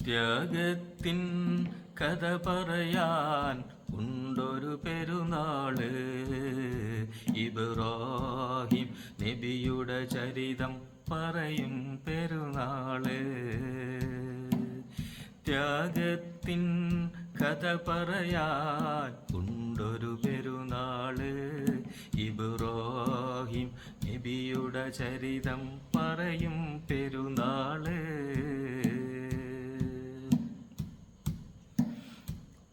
ത്യാഗത്തിൻ കഥ പറയാൻ ഉണ്ടൊരു പെരുന്നാള്. ഇബ്രാഹിം നബിയുടെ ചരിതം പറയും പെരുന്നാള്. ത്യാഗത്തിൻ കഥ പറയാൻ ഉണ്ടൊരു പെരുന്നാള്. ഇബ്രാഹിം നബിയുടെ ചരിതം പറയും പെരുന്നാള്.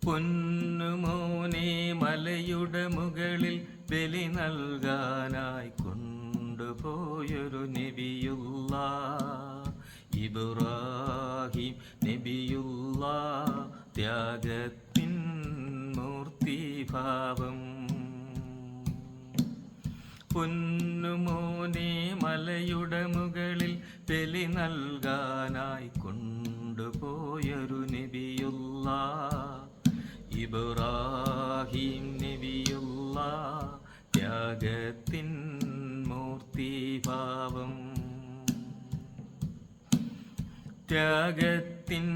പൊന്നുമോനെ മലയുടെ മുകളിൽ ബലി നൽകാനായി കൊണ്ടുപോയൊരു നബിയുള്ള ഇബ്രാഹിം നബിയുള്ള ത്യാഗത്തിൻ മൂർത്തിഭാവം. പൊന്നുമോനെ മലയുടെ മുകളിൽ ബലി നൽകാനായി കൊണ്ടുപോയൊരു നബിയുള്ള ഇബ്രാഹിം നബിയുള്ള ത്യാഗത്തിൻ മൂർത്തിഭാവം. ത്യാഗത്തിൻ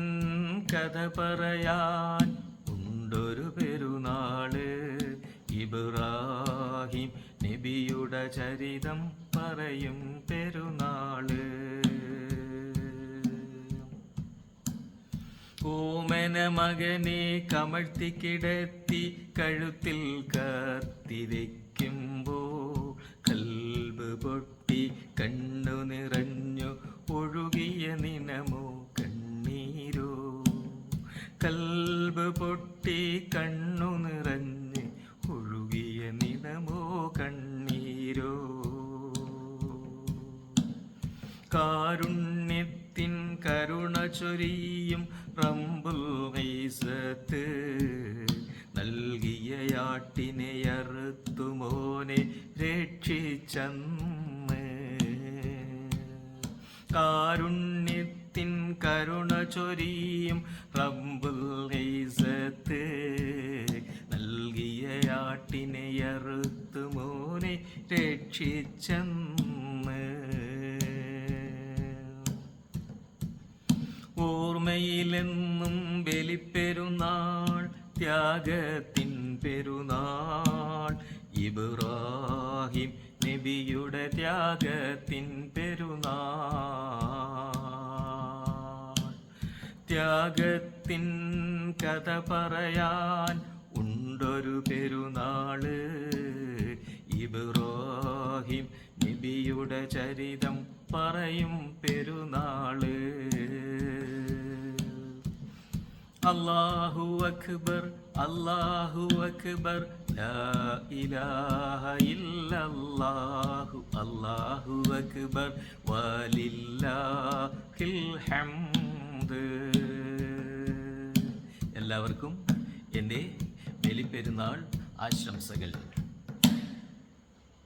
കഥ പറയാൻ ഉണ്ടൊരു പെരുന്നാള്. ഇബ്രാഹിം നബിയുടെ ചരിതം പറയും പെരുന്നാള്. ഓമന മകനെ കമഴ്ത്തി കിടത്തി കഴുത്തിൽ കത്തിവെക്കുമ്പോ കൽബ് പൊട്ടി കണ്ണു നിറഞ്ഞു ഒഴുകിയ നിനമോ കണ്ണീരോ. കൽബ് പൊട്ടി കണ്ണു നിറഞ്ഞ് ഒഴുകിയ നിനമോ കണ്ണീരോ. കാരുണ്യത്തിൻ കരുണ ചൊരിയും റബ്ബുൽ ഇസ്സത്ത് നൽകിയയാട്ടിനെ അറുത്തുമോനെ രക്ഷിച്ചന്ന്. കാരുണ്യത്തിൻ കരുണ ചൊരിയും റബ്ബുൽ ഇസ്സത്ത് നൽകിയയാട്ടിനെ അറുത്തുമോനെ രക്ഷിച്ചന്ന്. ഓർമ്മയിലെന്നും ബലിപ്പെരുന്നാൾ ത്യാഗത്തിൻ പെരുന്നാൾ. ഇബ്രാഹിം നബിയുടെ ത്യാഗത്തിൻ പെരുന്നാൾ. ത്യാഗത്തിൻ കഥ പറയാൻ ഉണ്ടൊരു പെരുന്നാള്. ഇബ്രാഹിം നബിയുടെ ചരിതം പറയും പെരുന്നാള്. അല്ലാഹു അക്ബർ അല്ലാഹു അക്ബർ ലാ ഇലാഹ ഇല്ലല്ലാഹു അല്ലാഹു അക്ബർ വലില്ലാഹിൽ ഹംദ്. എല്ലാവർക്കും എൻ്റെ ബലിപ്പെരുന്നാൾ ആശംസകൾ.